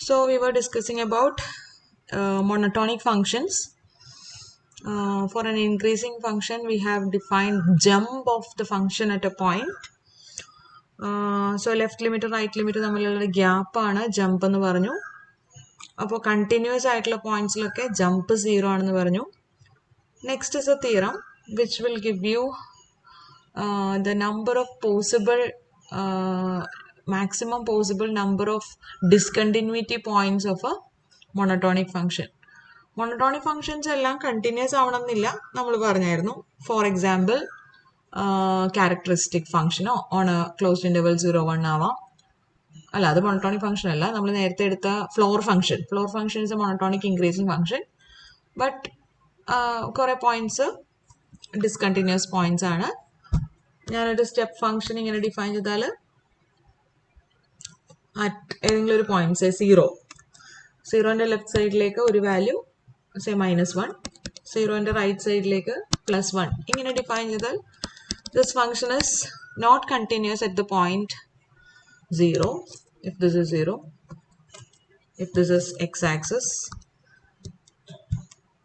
So we were discussing about monotonic functions. For an increasing function, we have defined jump of the function at a point. So left limit right limit തമ്മിലുള്ള gap ആണ് jump എന്ന് പറഞ്ഞു. അപ്പോൾ continuous ആയിട്ടുള്ള പോയിന്റ്സിലൊക്കെ jump 0 ആണെന്ന് പറഞ്ഞു. Next is A theorem which will give you the number of possible maximum possible number of discontinuity points of a monotonic function. Monotonic functions എല്ലാം continuous ആവണമെന്നില്ല നമ്മൾ പറഞ്ഞായിരുന്നു. ഫോർ എക്സാമ്പിൾ ക്യാരക്ടറിസ്റ്റിക് ഫംഗ്ഷനോ ഓൺ എ ക്ലോസ്ഡ് ഇന്റർവൽ 0-1 ആവാം. അല്ല, അത് monotonic function അല്ല. നമ്മൾ നേരത്തെ എടുത്ത floor function is A monotonic increasing function. But കുറെ പോയിന്റ്സ് ഡിസ്കണ്ടിന്യൂസ് പോയിന്റ്സ് ആണ്. ഞാനൊരു സ്റ്റെപ്പ് ഫംഗ്ഷൻ ഇങ്ങനെ ഡിഫൈൻ ചെയ്താൽ അറ്റ് ഏതെങ്കിലും ഒരു പോയിന്റ് സീറോന്റെ ലെഫ്റ്റ് സൈഡിലേക്ക് ഒരു വാല്യൂ -1, സീറോന്റെ റൈറ്റ് സൈഡിലേക്ക് +1 ഇങ്ങനെ ഡിഫൈൻ ചെയ്താൽ this function is not continuous at the point 0 if this is 0, if this is x-axis.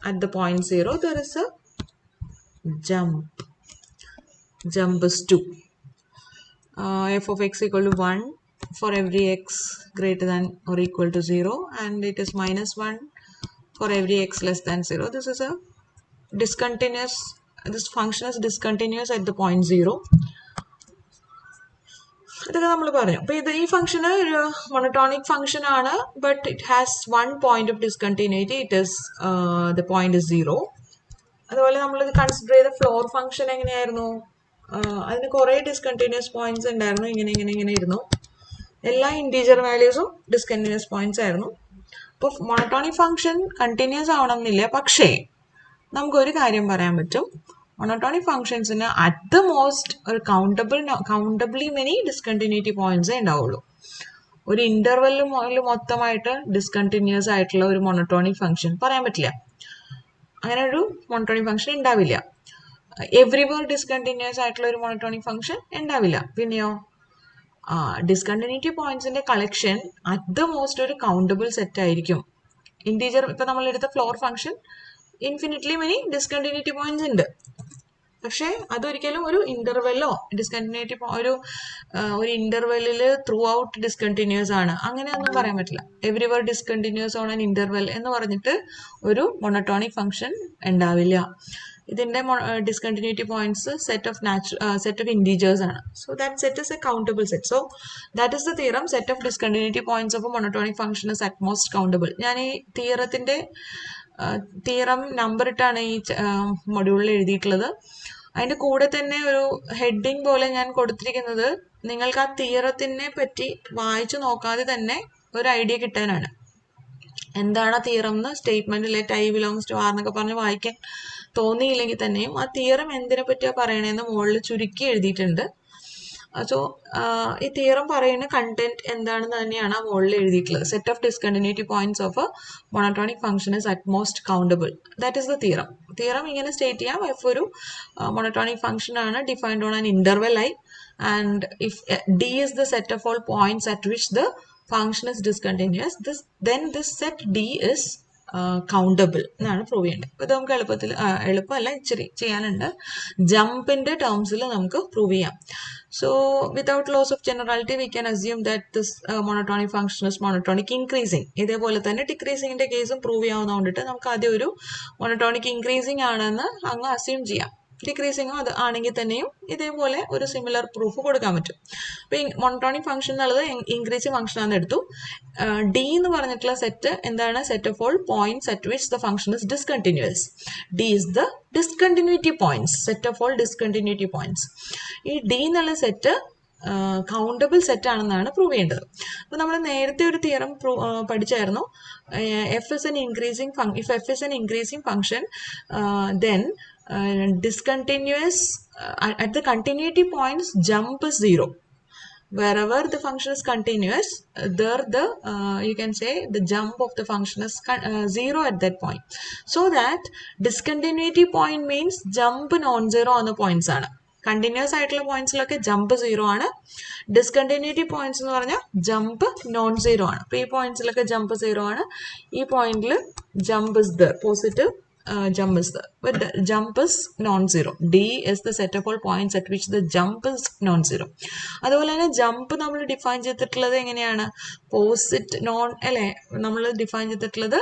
At the point 0 there is a jump is 2. F of x equal to 1 for every x greater than or equal to 0, and it is -1 for every x less than 0. This is a discontinuous, this function is discontinuous at the point 0. ഇതൊക്കെ നമ്മൾ പറഞ്ഞു. അപ്പോൾ ഈ function ഒരു monotonic function ആണ്, but it has one point of discontinuity. It is the point 0. അതുപോലെ നമ്മൾ consider ചെയ്ത ഫ്ലോർ ഫംഗ്ഷൻ എങ്ങനെയായിരുന്നു? അതിന് കുറേ ഡിസ്കണ്ടിന്യൂസ് പോയിന്റ്സ് ഉണ്ടായിരുന്നു. ഇങ്ങനെ ഇരുന്നു. എല്ലാ ഇൻറ്റീജർ വാല്യൂസും ഡിസ്കണ്ടിന്യൂസ് പോയിന്റ്സ് ആയിരുന്നു. അപ്പോൾ മോണോട്ടോണിക് ഫംഗ്ഷൻ കണ്ടിന്യൂസ് ആവണമെന്നില്ല. പക്ഷേ നമുക്കൊരു കാര്യം പറയാൻ പറ്റും. monotonic functions in at the most ഒരു countably many discontinuity points ഉണ്ടാവുള്ളൂ. ഒരു ഇന്റർവെല്ലിൽ മൊത്തമായിട്ട് ഡിസ്കണ്ടിന്യൂസ് ആയിട്ടുള്ള ഒരു മോണോട്ടോണിക് ഫംഗ്ഷൻ പറയാൻ പറ്റില്ല. അങ്ങനെ ഒരു മോണോട്ടോണിക് ഫംഗ്ഷൻ ഉണ്ടാവില്ല. എവ്രിവർ ഡിസ്കണ്ടിന്യൂസ് ആയിട്ടുള്ള ഒരു മോണോട്ടോണിക് ഫംഗ്ഷൻ ഉണ്ടാവില്ല. പിന്നെയോ ഡിസ്കണ്ടിന്യൂറ്റി പോയിന്റ്സിന്റെ കളക്ഷൻ അറ്റ് ദ മോസ്റ്റ് ഒരു കൗണ്ടബിൾ സെറ്റ് ആയിരിക്കും. ഇന്റീജർ ഇപ്പൊ നമ്മൾ എടുത്ത floor function infinitely many discontinuity points ഉണ്ട്. പക്ഷെ അതൊരിക്കലും ഒരു ഇന്റർവെല്ലോ ഡിസ്കണ്ടിന്യൂറ്റി ഒരു ഇന്റർവെല്ലിൽ ത്രൂ ഔട്ട് ഡിസ്കണ്ടിന്യൂസ് ആണ് അങ്ങനെയൊന്നും പറയാൻ പറ്റില്ല. Everywhere discontinuous on an interval എന്ന് പറഞ്ഞിട്ട് ഒരു മോണോട്ടോണിക് ഫംഗ്ഷൻ ഉണ്ടാവില്ല. ഇതിന്റെ discontinuity points set of integers ആണ്. So that set is a countable set. So that is the theorem. Set of discontinuity points of a monotonic function is at most countable. ഞാൻ ഈ theorem number ഇട്ടാണ് ഈ മൊഡ്യൂളിൽ എഴുതിയിട്ടുള്ളത്. അതിന്റെ കൂടെ തന്നെ ഒരു ഹെഡിങ് പോലെ ഞാൻ കൊടുത്തിരിക്കുന്നത് നിങ്ങൾക്ക് ആ തിയറത്തിനെ പറ്റി വായിച്ചു നോക്കാതെ തന്നെ ഒരു ഐഡിയ കിട്ടാനാണ്. എന്താണ് ആ തിയറം എന്ന് statement let I belongs to R എന്നൊക്കെ പറഞ്ഞ് വായിക്കാൻ തോന്നിയില്ലെങ്കിൽ തന്നെയും ആ തിയറം എന്തിനെ പറ്റിയാ പറയണേന്ന് മുകളിൽ ചുരുക്കി എഴുതിയിട്ടുണ്ട്. സോ ഈ തിയറം പറയുന്ന കണ്ടന്റ് എന്താണെന്ന് തന്നെയാണ് ആ മുകളിൽ എഴുതിയിട്ടുള്ളത്. Set of discontinuity points of a monotonic function is at most countable. That is the theorem. Theorem ഇങ്ങനെ സ്റ്റേറ്റ് ചെയ്യാം. എഫ് ഒരു മോണോട്ടോണിക് ഫംഗ്ഷൻ ആണ് defined on an interval I, and if D is the set of all points at which the function is discontinuous, then this set D is countable എന്നാണ് prove ചെയ്യേണ്ടത്. ഇത് നമുക്ക് എളുപ്പമല്ല, ഇച്ചിരി ചെയ്യാനുണ്ട്. ജമ്പിന്റെ ടേംസിൽ നമുക്ക് പ്രൂവ് ചെയ്യാം. So without loss of generality we can assume that this monotonic function is monotonic increasing. ഇതേപോലെ തന്നെ ഡിക്രീസിങ്ങിന്റെ കേസും പ്രൂവ് ചെയ്യാവുന്നതുകൊണ്ടിട്ട് നമുക്ക് ആദ്യം ഒരു മോണോട്ടോണിക് ഇൻക്രീസിങ് ആണെന്ന് അങ്ങ് അസ്യൂം ചെയ്യാം. ഡിക്രീസിങ്ങോ അത് ആണെങ്കിൽ തന്നെയും ഇതേപോലെ ഒരു സിമിലർ പ്രൂഫ് കൊടുക്കാൻ പറ്റും. അപ്പൊ മോണോട്ടോണിക് ഫംഗ്ഷൻ എന്നുള്ളത് ഇൻക്രീസിങ് ഫംഗ്ഷൻ ആണെന്ന് എടുത്തു. ഡി എന്ന് പറഞ്ഞിട്ടുള്ള സെറ്റ് എന്താണ്? Set of all points at which the function is discontinuous. D is the discontinuity points, set of all discontinuity points. ഈ ഡി എന്നുള്ള സെറ്റ് കൗണ്ടബിൾ സെറ്റ് ആണെന്നാണ് പ്രൂവ് ചെയ്യേണ്ടത്. അപ്പൊ നമ്മൾ നേരത്തെ ഒരു തിയറം പഠിച്ചായിരുന്നു. F is an increasing if f is an increasing function then discontinuous at the continuity points jump is 0. Wherever the function is continuous, there the you can say the jump of the function is 0 at that point. So that discontinuity point means jump non-zero on the points ആണ്. Continuous ആയിട്ടുള്ള പോയിന്റ്സിലൊക്കെ jump 0 ആണ്. Discontinuity points എന്ന് പറഞ്ഞാൽ jump non zero ആണ്. അപ്പോൾ ഈ പോയിന്റ്സിലൊക്കെ jump 0 ആണ്. ഈ പോയിന്റിൽ jump is there, positive jump is there, but the jump is non-zero. D is the set of all points at which the jump is non-zero. അതുപോലെ തന്നെ ജമ്പ് നമ്മൾ ഡിഫൈൻ ചെയ്തിട്ടുള്ളത് എങ്ങനെയാണ്? പോസിറ്റ് നോൺ അല്ലേ, നമ്മൾ ഡിഫൈൻ ചെയ്തിട്ടുള്ളത്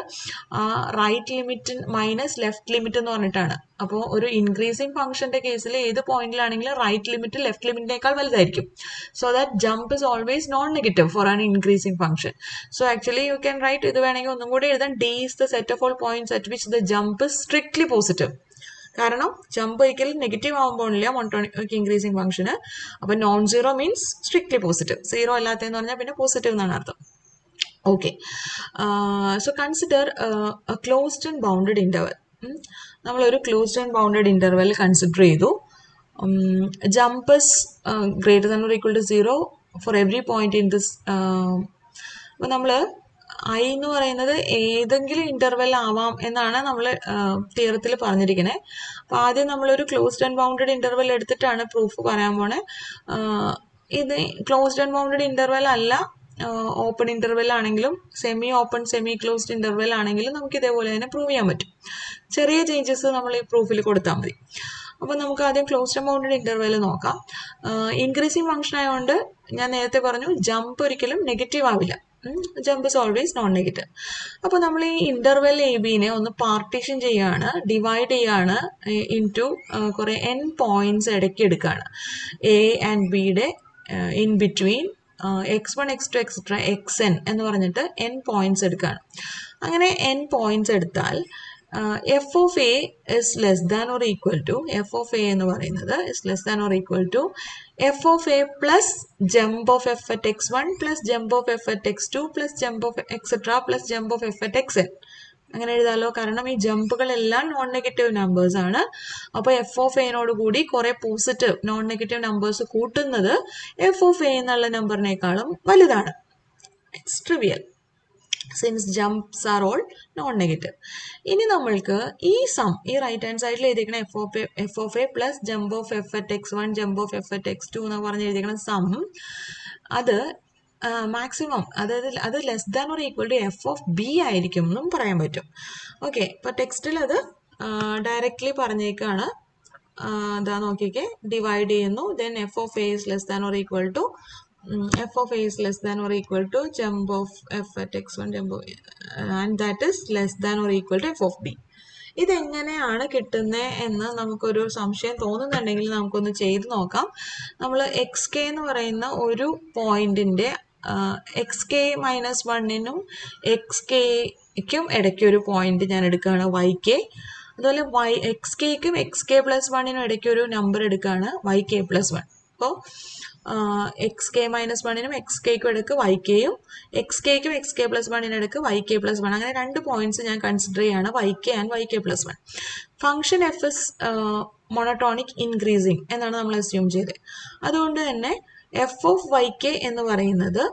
right limit minus left limit എന്ന് പറഞ്ഞിട്ടാണ്. അപ്പോൾ ഒരു ഇൻക്രീസിങ് ഫംഗ്ഷന്റെ കേസിൽ ഏത് പോയിന്റിലാണെങ്കിലും റൈറ്റ് ലിമിറ്റ് ലെഫ്റ്റ് ലിമിറ്റിനേക്കാൾ വലുതായിരിക്കും. So that jump is always non negative for an increasing function. So actually you can write, ഇത് വേണമെങ്കിൽ ഒന്നും കൂടി എഴുതാൻ, D is the set of all points at which the jump is strictly positive. കാരണം jump ഒരിക്കലും negative ആകുമ്പോഴില്ല monotonic increasing ഫംഗ്ഷന്. അപ്പൊ non zero means strictly positive. Zero അല്ലാത്തതെന്ന് പറഞ്ഞാൽ പിന്നെ പോസിറ്റീവ് എന്നാണ് അർത്ഥം. Okay, so consider closed and bounded interval. നമ്മളൊരു closed and bounded interval consider ചെയ്തു. Jump is greater than or equal to 0 for every point in this. അപ്പോൾ നമ്മൾ I എന്ന് പറയുന്നത് ഏതെങ്കിലും ഇന്റർവെൽ ആവാം എന്നാണ് നമ്മൾ തിയറത്തിൽ പറഞ്ഞിരിക്കുന്നത്. അപ്പോൾ ആദ്യം നമ്മളൊരു ക്ലോസ്ഡ് ആൻഡ് ബൗണ്ടഡ് ഇന്റർവെൽ എടുത്തിട്ടാണ് പ്രൂഫ് പറയാൻ പോണേ. ഇത് ക്ലോസ്ഡ് ആൻഡ് ബൗണ്ടഡ് ഇന്റർവെൽ അല്ല, ഓപ്പൺ ഇന്റർവെൽ ആണെങ്കിലും semi open semi closed interval ആണെങ്കിലും നമുക്ക് ഇതേപോലെ തന്നെ പ്രൂവ് ചെയ്യാൻ പറ്റും. ചെറിയ ചേഞ്ചസ് നമ്മൾ ഈ പ്രൂഫിൽ കൊടുത്താൽ മതി. അപ്പോൾ നമുക്ക് ആദ്യം ക്ലോസ്ഡ് ആൻഡ് ബൗണ്ടഡ് ഇന്റർവെൽ നോക്കാം. ഇൻക്രീസിങ് ഫംഗ്ഷൻ ആയതുകൊണ്ട് ഞാൻ നേരത്തെ പറഞ്ഞു ജമ്പ് ഒരിക്കലും നെഗറ്റീവ് ആവില്ല. Jump is always non negative. അപ്പോൾ നമ്മൾ ഈ ഇന്റർവെൽ എ ബിനെ ഒന്ന് പാർട്ടീഷൻ ചെയ്യാണ്, ഡിവൈഡ് ചെയ്യാണ് ഇൻടു കുറെ n പോയിന്റ്സ് ഇടയ്ക്ക് എടുക്കുകയാണ്. എ ആൻഡ് ബിയുടെ in between x1 x2 etcetera xn എന്ന് പറഞ്ഞിട്ട് n പോയിന്റ്സ് എടുക്കുകയാണ്. അങ്ങനെ n പോയിന്റ്സ് എടുത്താൽ f of a is less than or equal to, f of a എന്ന് പറയുന്നത് is less than or equal to f of a plus jump of f at x1 plus jump of f at x2 plus jump of etc plus jump of f at xn. അങ്ങനെ എഴുതാലോ, കാരണം ഈ ജമ്പുകളെല്ലാം non negative numbers ആണ്. അപ്പോൾ F of എനോട് കൂടി കുറെ positive non negative numbers കൂട്ടുന്നത് എഫ് ഓഫ് എ എന്നുള്ള നമ്പറിനേക്കാളും വലുതാണ്. It's trivial since jumps are all non negative. ഇനി നമ്മൾക്ക് ഈ സം, ഈ റൈറ്റ് ഹാൻഡ് സൈഡിൽ എഴുതിയിരിക്കുന്ന F of A plus jump of F at x1 jump of F at x2 എന്ന് പറഞ്ഞ് എഴുതിയിരിക്കുന്ന സം, അത് മാക്സിമം, അതായത് അത് less than or equal to F of B ആയിരിക്കും എന്നും പറയാൻ പറ്റും. ഓക്കെ, ഇപ്പൊ ടെക്സ്റ്റിൽ അത് ഡയറക്ട്ലി പറഞ്ഞേക്കാണ്. അതാ നോക്കിക്കേ, ഡിവൈഡ് ചെയ്യുന്നു, then F of A is less than or equal to f of a is less than or equal to jump of f at x1 jump of, and that is less than or equal to f of b. ഇതെങ്ങനെയാണ് കിട്ടുന്നത് എന്ന് നമുക്കൊരു സംശയം തോന്നുന്നുണ്ടെങ്കിൽ നമുക്കൊന്ന് ചെയ്ത് നോക്കാം. നമ്മൾ എക്സ് കെ എന്ന് പറയുന്ന ഒരു പോയിന്റിന്റെ എക്സ് കെ മൈനസ് 1നും എക്സ് കെക്കും ഇടയ്ക്ക് ഒരു പോയിന്റ് ഞാൻ എടുക്കുകയാണ് വൈ കെ. അതുപോലെ എക്സ് കെക്കും എക്സ് കെ പ്ലസ് 1നും ഇടയ്ക്ക് ഒരു നമ്പർ എടുക്കുകയാണ് വൈ കെ പ്ലസ് 1. അപ്പോൾ എക്സ് കെ മൈനസ് 1നും എക്സ് കെക്കും ഇടയ്ക്ക് വൈ കെയും എക്സ് കെക്കും എക്സ് കെ പ്ലസ് 1നും ഇടയ്ക്ക് വൈ കെ പ്ലസ് 1. അങ്ങനെ രണ്ട് പോയിന്റ്സ് ഞാൻ കൺസിഡർ ചെയ്യാണ്, Y K and Y K plus 1. Function F is monotonic increasing എന്നാണ് നമ്മൾ അസ്യൂം ചെയ്തത്. അതുകൊണ്ട് തന്നെ എഫ് ഓഫ് വൈ കെ എന്ന് പറയുന്നത്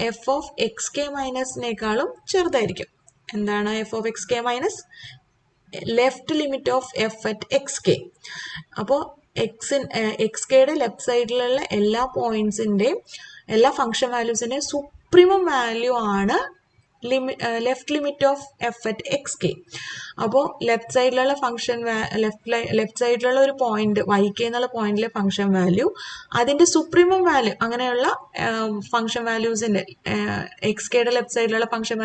എഫ് ഓഫ് എക്സ് കെ മൈനസിനേക്കാളും ചെറുതായിരിക്കും. എന്താണ് F of x k minus? Left limit of F at x K. അപ്പോൾ എക്സ് കെയുടെ ലെഫ്റ്റ് സൈഡിലുള്ള എല്ലാ പോയിന്റ്സിന്റെയും എല്ലാ ഫംഗ്ഷൻ വാല്യൂസിന്റെയും സുപ്രീമം വാല്യൂ ആണ് left limit of F at x K. അപ്പോൾ ലെഫ്റ്റ് സൈഡിലുള്ള ഫംഗ്ഷൻ ലെഫ്റ്റ് സൈഡിലുള്ള ഒരു പോയിന്റ് വൈ കെ എന്നുള്ള പോയിന്റിലെ ഫംഗ്ഷൻ വാല്യൂ, അതിന്റെ സുപ്രീമം വാല്യൂ, അങ്ങനെയുള്ള ഫംഗ്ഷൻ വാല്യൂസിന്റെ എക്സ് കെയുടെ ലെഫ്റ്റ് സൈഡിലുള്ള ഫംഗ്ഷൻ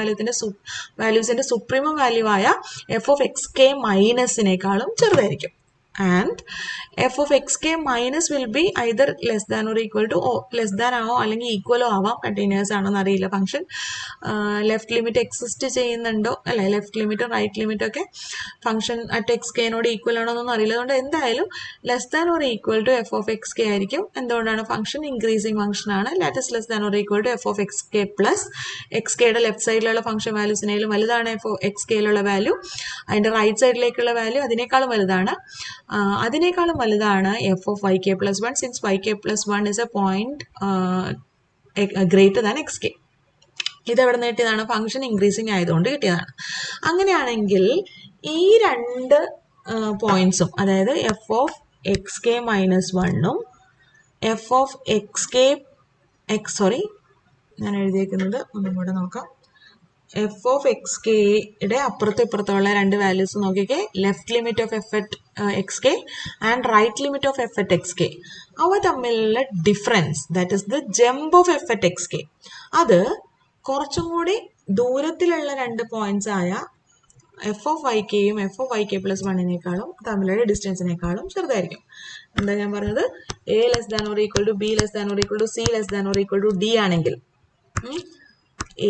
വാല്യൂസിന്റെ സുപ്രീമം വാല്യൂ ആയ എഫ് ഓഫ് എക്സ് കെ മൈനസിനേക്കാളും ചെറുതായിരിക്കും. And f of xk minus will be either less than or equal to, less than ആവോ അല്ലെങ്കിൽ ഈക്വലോ ആവാം, കണ്ടിന്യൂസ് ആണോ എന്നറിയില്ല. ഫംഗ്ഷൻ ലെഫ്റ്റ് ലിമിറ്റ് എക്സിസ്റ്റ് ചെയ്യുന്നുണ്ടോ അല്ലെ, ലെഫ്റ്റ് ലിമിറ്റോ റൈറ്റ് ലിമിറ്റോ ഒക്കെ ഫംഗ്ഷൻ അറ്റ് എക്സ് കെനോട് ഈക്വൽ ആണോ എന്നൊന്നും അറിയില്ല. അതുകൊണ്ട് എന്തായാലും less than or equal to F of x k ആയിരിക്കും. എന്തുകൊണ്ടാണ്? ഫംഗ്ഷൻ ഇൻക്രീസിങ് ഫംഗ്ഷൻ ആണ്. That is less than or equal to F of x k plus x കെയുടെ ലെഫ്റ്റ് സൈഡിലുള്ള ഫംഗ്ഷൻ വാല്യൂസിനേലും വലുതാണ് എഫ് ഓഫ് എക്സ് കെയിലുള്ള വാല്യൂ, അതിന്റെ right സൈഡിലേക്കുള്ള വാല്യൂ അതിനേക്കാളും വലുതാണ്. അതിനേക്കാളും വലുതാണ് f of y K plus 1, since y K plus 1 is A point greater than X K. ഇതെവിടെ നിന്ന് കിട്ടിയതാണ്? ഫംഗ്ഷൻ ഇൻക്രീസിങ് ആയതുകൊണ്ട് കിട്ടിയതാണ്. അങ്ങനെയാണെങ്കിൽ ഈ രണ്ട് പോയിന്റ്സും, അതായത് F of x k minus വണ്ണും എഫ് ഓഫ് എക്സ് കെ ഞാൻ എഴുതിയേക്കുന്നത് ഒന്നും കൂടെ നോക്കാം. എഫ് ഓഫ് എക്സ് കെയുടെ അപ്പുറത്തും ഇപ്പുറത്തുള്ള രണ്ട് വാല്യൂസ് നോക്കിക്കേ. Left limit of F at x k and right limit of F at x k. അവ തമ്മിലുള്ള difference, that is the jump of F at x k, അത് കുറച്ചും കൂടി ദൂരത്തിലുള്ള രണ്ട് പോയിന്റ്സ് ആയ എഫ് ഓഫ് വൈ കെയും f of y K plus വണ്ണിനേക്കാളും തമ്മിലുള്ള ഡിസ്റ്റൻസിനേക്കാളും ചെറുതായിരിക്കും. എന്താ ഞാൻ പറഞ്ഞത്? A less than or equal to b less than or equal to c less than or equal to D ആണെങ്കിൽ,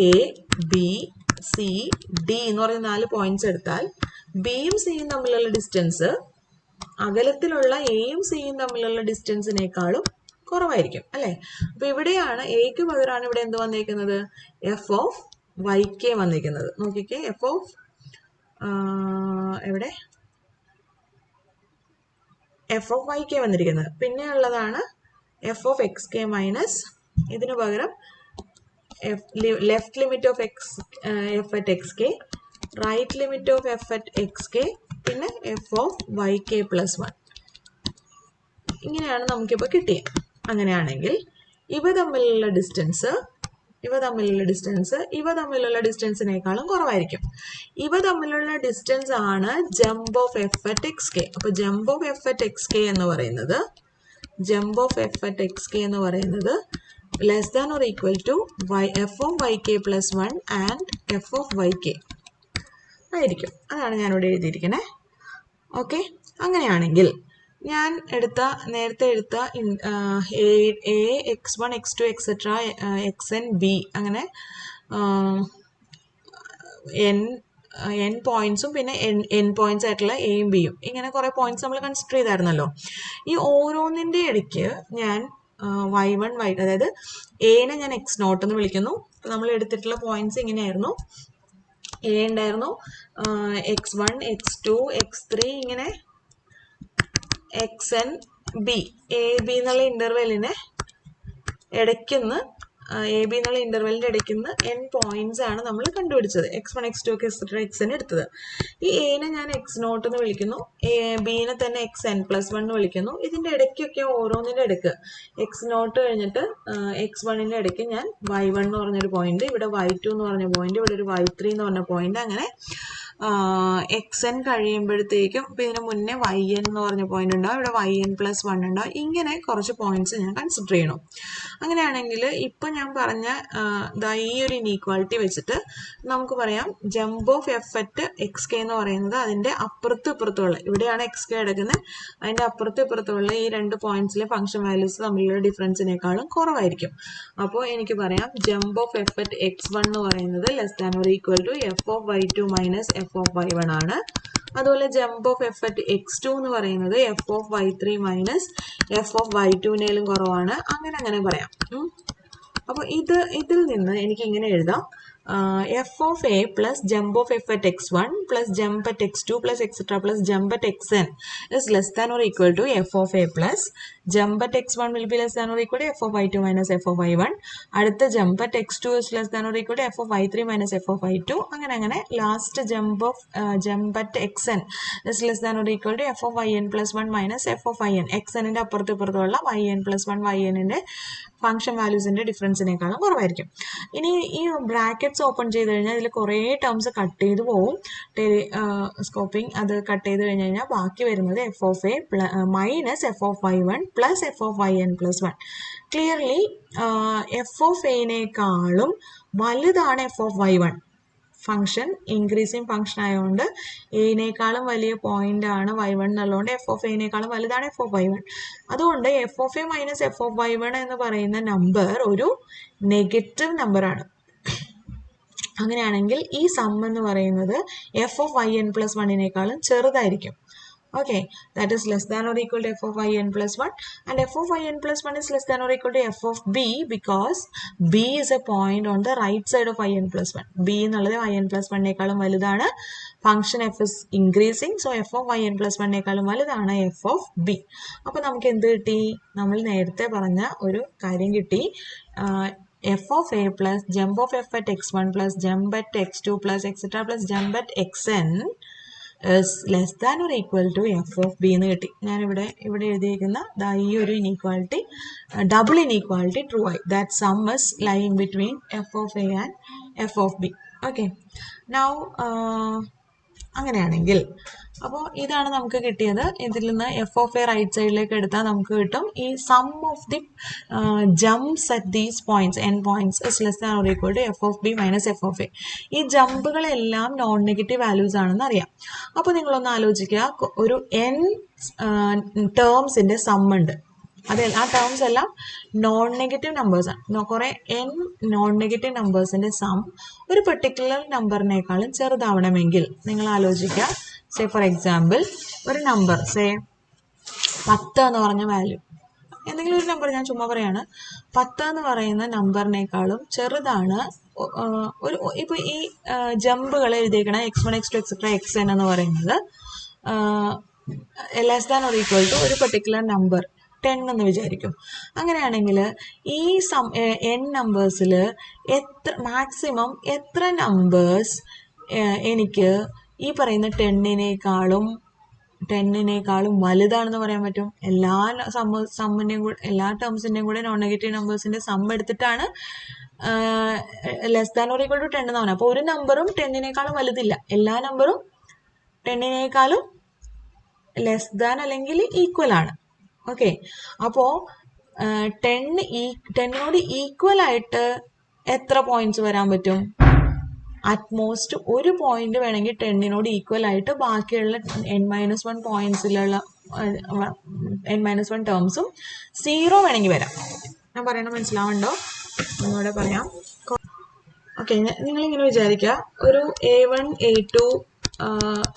എ ബി സി ഡി എന്ന് പറയുന്ന 4 പോയിന്റ്സ് എടുത്താൽ ബിയും സിയും തമ്മിലുള്ള ഡിസ്റ്റൻസ് അകലത്തിലുള്ള എയും സിയും തമ്മിലുള്ള ഡിസ്റ്റൻസിനേക്കാളും കുറവായിരിക്കും അല്ലേ? അപ്പൊ ഇവിടെയാണ് എക്ക് പകരമാണ് ഇവിടെ എന്ത് വന്നിരിക്കുന്നത്? എഫ് ഓഫ് വൈ കെ വന്നിരിക്കുന്നത്. നോക്കിക്കേ, എഫ് ഓഫ് എവിടെ എഫ് ഓഫ് വൈ കെ വന്നിരിക്കുന്നത്. പിന്നെ ഉള്ളതാണ് f of x k minus, ഇതിനു പകരം left limit of F at x k, right limit of F at x k, പിന്നെ f of y K plus 1. ഇങ്ങനെയാണ് നമുക്കിപ്പോൾ കിട്ടിയത്. അങ്ങനെയാണെങ്കിൽ ഇവ തമ്മിലുള്ള ഡിസ്റ്റൻസിനേക്കാളും കുറവായിരിക്കും. ഇവ തമ്മിലുള്ള ഡിസ്റ്റൻസ് ആണ് jump of F at x k. അപ്പൊ jump of F at x k എന്ന് പറയുന്നത് less than or equal to F of y K plus 1 and f of y k ആയിരിക്കും. അതാണ് ഞാനിവിടെ എഴുതിയിരിക്കുന്നത്. ഓക്കെ, അങ്ങനെയാണെങ്കിൽ ഞാൻ നേരത്തെ എടുത്ത a x one x two etcetera x n b അങ്ങനെ എൻ പോയിന്റ്സും പിന്നെ എൻ പോയിന്റ്സ് ആയിട്ടുള്ള എയും ബിയും ഇങ്ങനെ കുറെ പോയിന്റ്സ് നമ്മൾ കൺസിഡർ ചെയ്തായിരുന്നല്ലോ. ഈ ഓരോന്നിൻ്റെ ഇടയ്ക്ക് ഞാൻ y1 y2, അതായത് എനെ ഞാൻ എക്സ് നോട്ട് എന്ന് വിളിക്കുന്നു. നമ്മൾ എടുത്തിട്ടുള്ള പോയിന്റ്സ് ഇങ്ങനെയായിരുന്നു. എ ഉണ്ടായിരുന്നു, x one x two x three, ഇങ്ങനെ x n b, a b എന്നുള്ള ഇന്റർവെല്ലിന്റെ ഇടയ്ക്കുന്ന് എൻ പോയിന്റ്സ് ആണ് നമ്മൾ കണ്ടുപിടിച്ചത്. X one x two x n എടുത്തത്. ഈ എനെ ഞാൻ എക്സ് നോട്ട് എന്ന് വിളിക്കുന്നു, ബിനെ തന്നെ എക്സ് എൻ പ്ലസ് 1 എന്ന് വിളിക്കുന്നു. ഇതിന്റെ ഇടയ്ക്കൊക്കെ ഓരോന്നിന്റെ ഇടയ്ക്ക് എക്സ് നോട്ട് കഴിഞ്ഞിട്ട് എക്സ് വണ്ണിന്റെ ഇടയ്ക്ക് ഞാൻ y1 എന്ന് പറഞ്ഞൊരു പോയിന്റ്, ഇവിടെ y2 എന്ന് പറഞ്ഞ പോയിന്റ്, ഇവിടെ ഒരു y3 എന്ന് പറഞ്ഞ പോയിന്റ്, അങ്ങനെ എക്സ് എൻ കഴിയുമ്പോഴത്തേക്കും ഇപ്പം ഇതിന് മുന്നേ വൈ എൻ എന്ന് പറഞ്ഞ പോയിന്റ് ഉണ്ടാവും, ഇവിടെ വൈ എൻ പ്ലസ് 1 ഉണ്ടാവും. ഇങ്ങനെ കുറച്ച് പോയിന്റ്സ് ഞാൻ കൺസിഡർ ചെയ്യണം. അങ്ങനെയാണെങ്കിൽ ഇപ്പം ഞാൻ പറഞ്ഞ ഈ ഒരു ഇനീക്വാളിറ്റി വെച്ചിട്ട് നമുക്ക് പറയാം jump of F at x k എന്ന് പറയുന്നത് അതിൻ്റെ അപ്പുറത്തും ഇപ്പുറത്തുള്ള, ഇവിടെയാണ് എക്സ് കെ കിടക്കുന്നത്, അതിൻ്റെ അപ്പുറത്തും ഇപ്പുറത്തുള്ള ഈ രണ്ട് പോയിന്റ്സിലെ ഫംഗ്ഷൻ വാല്യൂസ് തമ്മിലുള്ള ഡിഫറൻസിനേക്കാളും കുറവായിരിക്കും. അപ്പോൾ എനിക്ക് പറയാം jump of F at x one എന്ന് പറയുന്നത് less than or equal to F of y two minus f of y one ആണ്. അതുപോലെ jump of F at x two എന്ന് പറയുന്നത് f of y three minus f of y ടുവിനേലും കുറവാണ്. അങ്ങനെ പറയാം. അപ്പോൾ ഇതിൽ നിന്ന് എനിക്ക് ഇങ്ങനെ എഴുതാം, f of A plus jump of F at x one plus jump at x two plus etcetera plus jump at x n is less than or equal to F of A plus jump at x one will be less than or equal to F of y two minus f of y one. അടുത്ത jump at x two is less than or equal to F of y three minus f of y two. അങ്ങനെ last jump at x n is less than or equal to F of y n plus 1 minus f of y n. X എന്നിന്റെ അപ്പുറത്തും ഇപ്പുറത്തുള്ള y n plus 1 y എന്നിന്റെ function വാല്യൂസിന്റെ ഡിഫറൻസിനേക്കാളും കുറവായിരിക്കും. ഇനി ഈ ബ്രാക്കറ്റ്സ് ഓപ്പൺ ചെയ്ത് കഴിഞ്ഞാൽ ഇതിൽ കുറേ ടേംസ് കട്ട് ചെയ്ത് പോവും. സ്കോപ്പിംഗ് അത് കട്ട് ചെയ്ത് കഴിഞ്ഞാൽ ബാക്കി വരുന്നത് f of a minus f of y one plus f of y n plus 1. Clearly f of എനേക്കാളും വലുതാണ് f of y one. Function increasing function ആയതുകൊണ്ട് എനേക്കാളും വലിയ പോയിന്റ് ആണ് വൈ വൺ എന്നുള്ളതുകൊണ്ട് എഫ് ഓഫ് എനേക്കാളും വലുതാണ് എഫ് ഓഫ് വൈ വൺ. അതുകൊണ്ട് f of a minus f of y one എന്ന് പറയുന്ന നമ്പർ ഒരു നെഗറ്റീവ് നമ്പറാണ്. അങ്ങനെയാണെങ്കിൽ ഈ സം എന്ന് പറയുന്നത് f of y n plus വണ്ണിനേക്കാളും ചെറുതായിരിക്കും. Okay, that is less than or equal to f of yn plus 1, and f of yn plus 1 is less than or equal to f of b because b is a point on the right side of yn plus 1. b എന്നുള്ളത് yn plus 1 നേക്കാളും വലുതാണ്. Function f is increasing, so f of yn plus 1 നേക്കാളും വലുതാണ് f of b. അപ്പോൾ നമുക്ക് എന്ത് കിട്ടി? നമ്മൾ നേരത്തെ പറഞ്ഞ ഒരു കാര്യം കിട്ടി. f of a plus jump of f at x1 plus jump at x2 plus etc plus jump at xn is less than or equal to f of b എന്ന് കിട്ടി. ഞാൻ ഇവിടെ എഴുതിയിരിക്കുന്ന ഈ ഒരു ഇനീക്വാളിറ്റി ഡബിൾ ഇനീക്വാളിറ്റി ട്രൂ ആയി. That sum is lying between f of a and f of b. Okay, now അങ്ങനെയാണെങ്കിൽ അപ്പോൾ ഇതാണ് നമുക്ക് കിട്ടിയത്. ഇതിൽ നിന്ന് എഫ് ഓഫ് എ റൈറ്റ് സൈഡിലേക്ക് എടുത്താൽ നമുക്ക് കിട്ടും ഈ sum of the jumps at these points n points is less than or equal to F of b minus f of a. ഈ ജമ്പുകളെല്ലാം നോൺ നെഗറ്റീവ് വാല്യൂസ് ആണെന്ന് അറിയാം. അപ്പോൾ നിങ്ങളൊന്ന് ആലോചിക്കുക, ഒരു എൻ ടേംസിൻ്റെ സം ഉണ്ട്. അതെ, ആ ടേംസ് എല്ലാം നോൺ നെഗറ്റീവ് നമ്പേഴ്സാണ്. കുറേ എൻ നോൺ നെഗറ്റീവ് നമ്പേഴ്സിൻ്റെ സം ഒരു പെർട്ടിക്കുലർ നമ്പറിനേക്കാളും ചെറുതാവണമെങ്കിൽ നിങ്ങൾ ആലോചിക്കുക. സേ ഫോർ എക്സാമ്പിൾ ഒരു നമ്പർ, സേ 10 എന്ന് പറഞ്ഞ വാല്യൂ, എന്തെങ്കിലും ഒരു നമ്പർ ഞാൻ ചുമ്മാ പറയാണ്, 10 എന്ന് പറയുന്ന നമ്പറിനേക്കാളും ചെറുതാണ് ഒരു ഇപ്പോൾ ഈ ജമ്പുകൾ എഴുതിയേക്കണം x1 x2 എക്സെട്ര xn എന്ന് പറയുന്നത് less than or equal to ഒരു പെർട്ടിക്കുലർ നമ്പർ 10 എന്ന് വിചാരിക്കും. അങ്ങനെയാണെങ്കിൽ ഈ എൻ നമ്പേഴ്സിൽ മാക്സിമം എത്ര നമ്പേഴ്സ് എനിക്ക് ഈ പറയുന്ന 10-നേക്കാളും വലുതാണെന്ന് പറയാൻ പറ്റും? എല്ലാ സമ്മിൻ്റെയും കൂടെ, എല്ലാ ടേംസിൻ്റെയും കൂടെ നോൺ നെഗറ്റീവ് നമ്പേഴ്സിൻ്റെ സം എടുത്തിട്ടാണ് less than or equal to 10 എന്ന് പറഞ്ഞത്. അപ്പോൾ ഒരു നമ്പറും 10-നേക്കാളും വലുതില്ല, എല്ലാ നമ്പറും 10-നേക്കാളും ലെസ് ദാൻ അല്ലെങ്കിൽ ഈക്വൽ ആണ്. ഓക്കെ, അപ്പോൾ 10-നോട് ഈക്വൽ ആയിട്ട് എത്ര പോയിന്റ്സ് വരാൻ പറ്റും? അറ്റ്മോസ്റ്റ് ഒരു പോയിന്റ് വേണമെങ്കിൽ 10-നോട് ഈക്വൽ ആയിട്ട് ബാക്കിയുള്ള n-1 പോയിന്റ്സിലുള്ള n-1 ടേംസും 0 വേണമെങ്കിൽ വരാം. ഞാൻ പറയണത് മനസ്സിലാവുന്നുണ്ടോ? ഒന്നുകൂടെ പറയാം. ഓക്കെ, നിങ്ങളിങ്ങനെ വിചാരിക്കുക, ഒരു A1 A2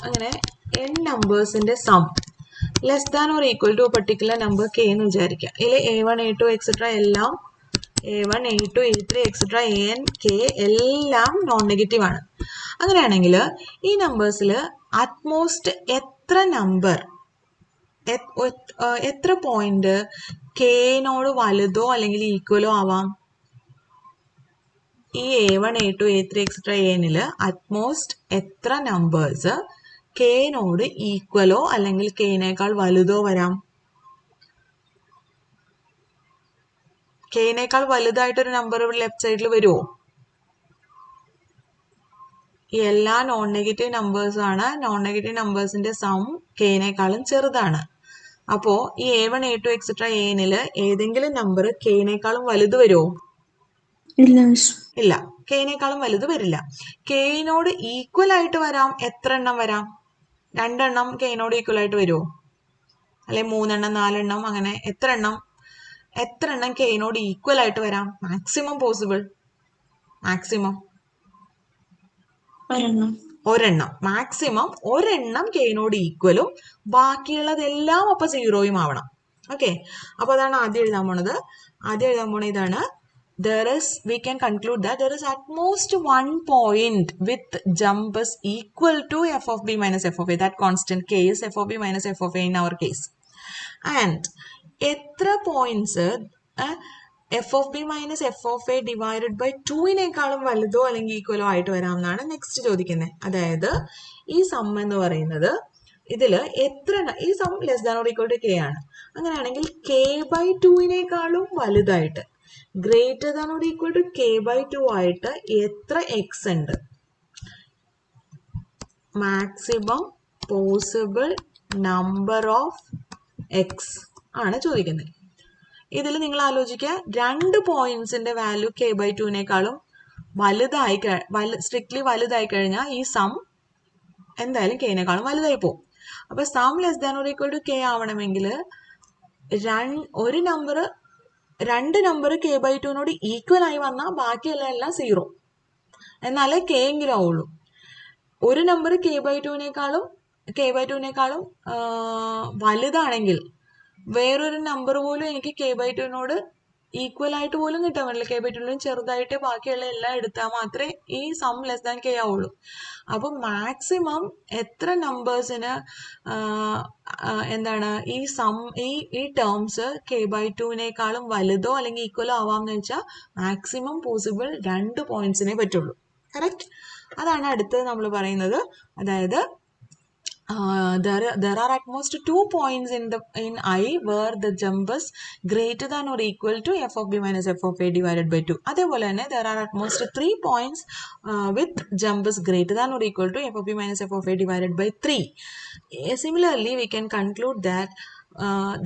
അങ്ങനെ n നമ്പേഴ്സിൻ്റെ sum less than or equal to particular number k എന്ന് വിചാരിക്കുക. ഇതിൽ A1 A2 എക്സെട്ര എല്ലാം A1 A2 A3 etcetera AN K എല്ലാം നോൺ നെഗറ്റീവ് ആണ്. അങ്ങനെയാണെങ്കിൽ ഈ നമ്പേഴ്സിൽ അറ്റ്മോസ്റ്റ് എത്ര പോയിന്റ് കെനോട് വലുതോ അല്ലെങ്കിൽ ഈക്വലോ ആവാം? ഈ A1 A2 A3 എക്സെട്ര ANൽ അറ്റ്മോസ്റ്റ് എത്ര നമ്പേഴ്സ് കെനോട് ഈക്വലോ അല്ലെങ്കിൽ കെനേക്കാൾ വലുതോ വരാം? കെനേക്കാൾ വലുതായിട്ടൊരു നമ്പർ ലെഫ്റ്റ് സൈഡിൽ വരുമോ? ഈ എല്ലാ നോൺ നെഗറ്റീവ് നമ്പേഴ്സ് ആണ്. നോൺ നെഗറ്റീവ് നമ്പേഴ്സിന്റെ സം കെനേക്കാളും ചെറുതാണ്. അപ്പോൾ ഈ A1 A2 എക്സെട്ര ANൽ ഏതെങ്കിലും നമ്പർ കെനേക്കാളും വലുത് വരുമോ? ഇല്ല, കെനേക്കാളും വലുത് വരില്ല. കെനോട് ഈക്വൽ ആയിട്ട് വരാം. എത്ര എണ്ണം വരാം? 2 എണ്ണം കെനോട് ഈക്വൽ ആയിട്ട് വരുമോ? അല്ലെ 3 എണ്ണം 4 എണ്ണം അങ്ങനെ എത്ര എണ്ണം കെനോട് ഈക്വൽ ആയിട്ട് വരാം? മാക്സിമം പോസിബിൾ ഒരെണ്ണം. മാക്സിമം ഒരെണ്ണം കെനോട് ഈക്വലും ബാക്കിയുള്ളതെല്ലാം അപ്പൊ 0യും ആവണം. ഓക്കെ, അപ്പൊ അതാണ് ആദ്യം എഴുതാൻ പോണത്. ഇതാണ് we can conclude that there is at most one point with jump is equal to f of b minus f of a. That constant k is f of b minus f of a in our case. And എത്ര points f of b minus f of a divided by 2-നേക്കാളും വലുതോ അല്ലെങ്കിൽ ഈക്വലോ ആയിട്ട് വരാം എന്നാണ് next ചോദിക്കുന്നത്. അതായത് ഈ സം എന്ന് പറയുന്നത് ഇതിൽ ഈ sum less than or equal to k ആണ്. അങ്ങനെയാണെങ്കിൽ k/2-നേക്കാളും വലുതായിട്ട് greater than or equal to k/2 ആയിട്ട് എത്ര എക്സ് ഉണ്ട്? Maximum possible number of x ആണ് ചോദിക്കുന്നത്. ഇതിൽ നിങ്ങൾ ആലോചിക്കുക, 2 പോയിന്റ്സിന്റെ വാല്യൂ k/2-നേക്കാളും സ്ട്രിക്ട്ലി വലുതായി കഴിഞ്ഞാൽ ഈ സം എന്തായാലും കെനേക്കാളും വലുതായി പോകും. അപ്പൊ sum less than or equal to k ആവണമെങ്കിൽ രണ്ട് നമ്പർ k/2-നോട് ഈക്വൽ ആയി വന്നാൽ ബാക്കിയെല്ലാം 0, എന്നാലേ k എങ്കിലും ആവുള്ളൂ. ഒരു നമ്പർ k/2-നേക്കാളും വലുതാണെങ്കിൽ വേറൊരു നമ്പർ പോലും എനിക്ക് k/2-നോട് ഈക്വൽ ആയിട്ട് പോലും കിട്ടാൻ പറ്റില്ല. k/2-നും ചെറുതായിട്ട് ബാക്കിയുള്ള എല്ലാം എടുത്താൽ മാത്രമേ ഈ സം ലെസ് ദാൻ കെ ആവുള്ളൂ. അപ്പൊ മാക്സിമം എത്ര നമ്പേഴ്സിന് ഈ ടേംസ് k/2-നേക്കാളും വലുതോ അല്ലെങ്കിൽ ഈക്വലോ ആവാമെന്ന് വെച്ചാൽ മാക്സിമം പോസിബിൾ 2 പോയിന്റ്സിനെ പറ്റുള്ളൂ. കറക്റ്റ്? അതാണ് അടുത്തത് നമ്മൾ പറയുന്നത്. അതായത് there are at most 2 points in I where the jump is greater than or equal to f of b minus f of a divided by 2. അതേപോലെ തന്നെ there are at most 3 points with jump is greater than or equal to f of b minus f of a divided by 3. Similarly, we can conclude that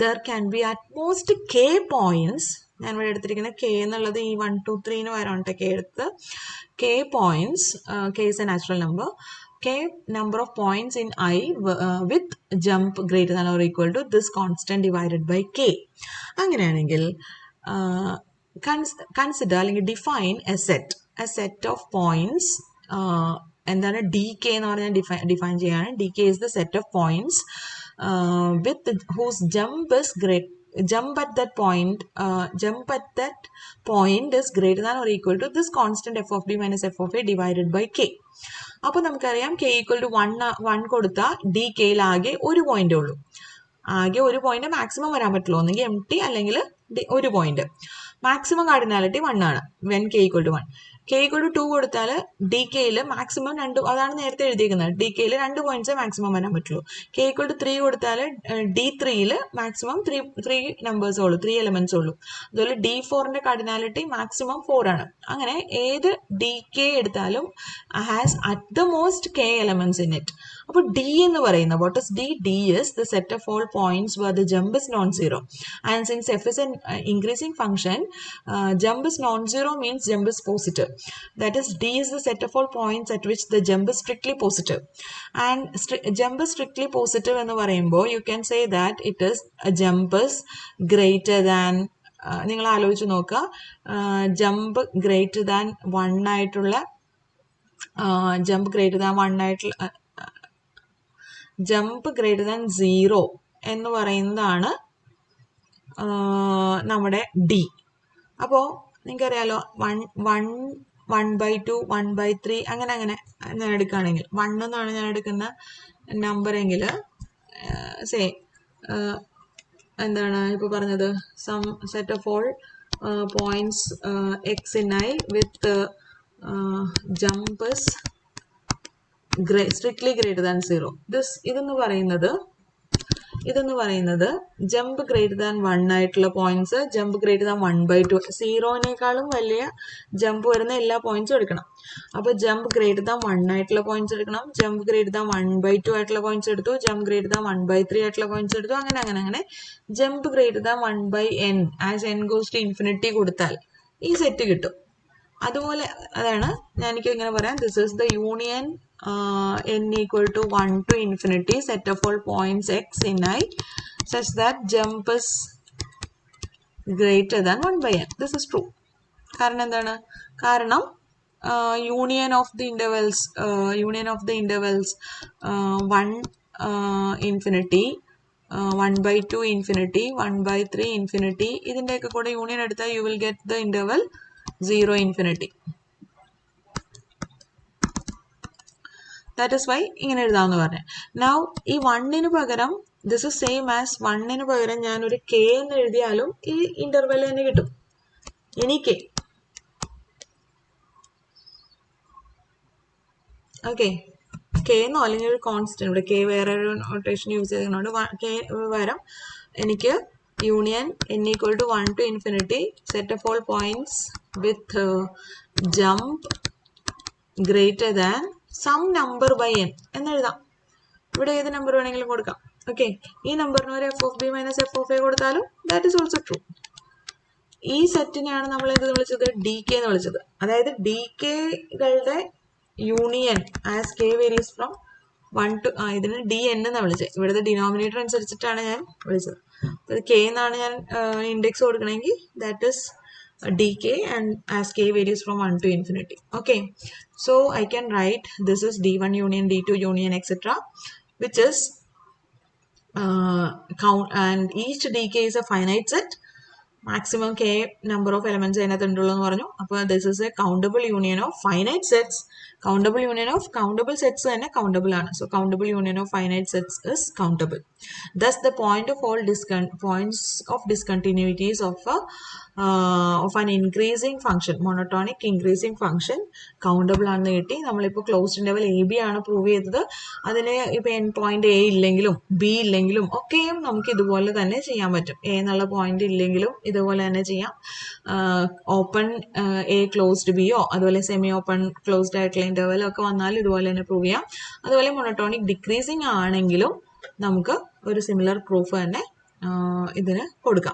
there can be at most k points. ഞാൻ ഇവിടെ എടുത്തിരിക്കുന്ന k എന്നുള്ളത് ഈ 1 2 3 വരാണ് k എടുത്ത് k points, k is a natural number, k number of points in I with jump greater than or equal to this constant divided by k. അങ്ങനെയാണെങ്കിൽ consider അല്ലെങ്കിൽ define a set of points. എന്താണ് dk എന്ന് പറഞ്ഞാൽ define ചെയ്യാണ്. dk is the set of points with whose jump at that point is greater than or equal to this constant f of b minus f of a divided by k. അപ്പോൾ നമുക്കറിയാം k equal to 1 കൊടുത്താൽ D കെയിൽ ആകെ ഒരു point ഉള്ളൂ. ആകെ ഒരു point maximum വരാൻ പറ്റുള്ളൂ, ഒന്നെങ്കിൽ എം ടി അല്ലെങ്കിൽ ഒരു പോയിന്റ്. മാക്സിമം കാർഡിനാലിറ്റി 1 ആണ് when k equal to 1. k equal to 2 കൊടുത്താൽ ഡി കെയിൽ മാക്സിമം 2, അതാണ് നേരത്തെ എഴുതിയിരിക്കുന്നത്, ഡി കെയിൽ 2 പോയിന്റ്സേ മാക്സിമം വരാൻ പറ്റുള്ളൂ. k equal to 3 കൊടുത്താൽ ഡി 3യിൽ മാക്സിമം 3 നമ്പേഴ്സേ ഉള്ളൂ, 3 എലമെന്റ്സ് ഉള്ളൂ. അതുപോലെ ഡി 4ന്റെ കാർഡിനാലിറ്റി മാക്സിമം 4 ആണ്. അങ്ങനെ ഏത് ഡി കെ എടുത്താലും has at the most k elements in it. അപ്പോൾ d എന്ന് പറയുന്നത് what is d? d is the set of all points where the jump is non-zero, and since f is an increasing function, jump is non-zero means jump is positive. That is, d is the set of all points at which the jump is strictly positive, and jump is strictly positive എന്ന് പറയുമ്പോൾ you can say that it is a jump is greater than, നിങ്ങൾ ആലോചിച്ച് നോക്കുക, jump greater than 1 ആയിട്ടുള്ള jump greater than 0 എന്ന് പറയുന്നതാണ് നമ്മുടെ D. അപ്പോൾ നിങ്ങൾക്കറിയാലോ 1/2 1/3 അങ്ങനെ ഞാൻ എടുക്കുകയാണെങ്കിൽ 1 എന്നാണ് ഞാൻ എടുക്കുന്ന നമ്പർ എങ്കിൽ സേ എന്താണ് ഇപ്പോൾ പറഞ്ഞത്, sum set of all points x in I with jump is strictly greater than 0. ഇതെന്ന് പറയുന്നത് ജമ്പ് ഗ്രേറ്റർ ദാൻ 1 ആയിട്ടുള്ള പോയിന്റ്സ്, ജമ്പ് ഗ്രേറ്റർ ദാൻ 1/2, 0നേക്കാളും വലിയ ജമ്പ് വരുന്ന എല്ലാ പോയിന്റ്സും എടുക്കണം. അപ്പോൾ ജമ്പ് ഗ്രേറ്റർ ദാൻ 1 ആയിട്ടുള്ള പോയിന്റ്സ് എടുക്കണം, ജമ്പ് ഗ്രേറ്റർ ദാൻ 1/2 ആയിട്ടുള്ള പോയിന്റ്സ് എടുത്തു, ജമ്പ് ഗ്രേറ്റർ ദാൻ 1/3 ആയിട്ടുള്ള പോയിന്റ്സ് എടുത്തു, അങ്ങനെ jump greater than 1/n as n goes to infinity കൊടുത്താൽ ഈ സെറ്റ് കിട്ടും. അതുപോലെ അതാണ് എനിക്ക് ഇങ്ങനെ പറയാം, this is the union n equal to 1 to infinity set of all points x in I such that jump is greater than 1/n. This is true. കാരണം എന്താണ്? കാരണം union of the intervals 1 infinity 1/2 infinity 1/3 infinity ഇതിൻ്റെയൊക്കെ കൂടെ union എടുത്താൽ you will get the interval 0 infinity. That is why ഇങ്ങനെ എഴുതാമെന്ന് പറഞ്ഞു. Now ഈ 1ന് പകരം this is same as 1ന് പകരം ഞാൻ ഒരു k എന്ന് എഴുതിയാലും ഈ ഇന്റർവെൽ തന്നെ കിട്ടും. ഇനി k ഓക്കെ, k എന്നോ അല്ലെങ്കിൽ ഒരു കോൺസ്റ്റന്റ്, ഇവിടെ k വേറെ ഒരു നൊട്ടേഷൻ യൂസ് ചെയ്യുന്നുണ്ട്, k പകരം എനിക്ക് union n equal to 1 to infinity set of all points with jump greater than some number by n എന്ന് എഴുതാം. ഇവിടെ ഏത് നമ്പർ വേണമെങ്കിലും കൊടുക്കാം. ഓക്കെ, ഈ നമ്പറിന് ഒരു f of b minus f of a കൊടുത്താലും that is also true. ഈ സെറ്റിനെയാണ് നമ്മൾ എന്ത് വിളിച്ചത്? ഡി കെ എന്ന് വിളിച്ചത്. അതായത് ഡി കെകളുടെ union as k varies from 1 to ഇതിന് ഡി എൻ എന്നാണ് വിളിച്ചത്. ഇവിടുത്തെ ഡിനോമിനേറ്റർ അനുസരിച്ചിട്ടാണ് ഞാൻ വിളിച്ചത്. അപ്പോൾ കെ എന്നാണ് ഞാൻ ഇൻഡെക്സ് കൊടുക്കണമെങ്കിൽ that is dk, and as k varies from 1 to infinity. Okay, so I can write this is d1 union d2 union etc, which is count, and each dk is a finite set, maximum k number of elements അതിനകത്തുണ്ടല്ലോ എന്ന് പറഞ്ഞു. അപ്പോൾ this is a countable union of finite sets. Countable union of countable sets തന്നെ countable ആണ്. So countable union of finite sets is countable. Thus the point of all points of discontinuities of a of an increasing function, monotonic increasing function countable ആണെന്ന് കിട്ടി. നമ്മളിപ്പോൾ closed interval AB ആണ് prove ചെയ്തത്. അതിന് ഇപ്പൊ end point A ഇല്ലെങ്കിലും B ഇല്ലെങ്കിലും ഒക്കെയും നമുക്ക് ഇതുപോലെ തന്നെ ചെയ്യാൻ പറ്റും. A എന്നുള്ള പോയിന്റ് ഇല്ലെങ്കിലും ഇതുപോലെ തന്നെ ചെയ്യാം. ഓപ്പൺ A ക്ലോസ്ഡ് Bയോ അതുപോലെ സെമി ഓപ്പൺ ക്ലോസ്ഡ് ആയിട്ടുള്ള ഇന്റർവൽ ഒക്കെ വന്നാലും ഇതുപോലെ തന്നെ പ്രൂവ് ചെയ്യാം. അതുപോലെ മോണോട്ടോണിക് ഡിക്രീസിങ് ആണെങ്കിലും നമുക്ക് ഒരു സിമിലർ പ്രൂഫ് തന്നെ ഇതിന് കൊടുക്കാം.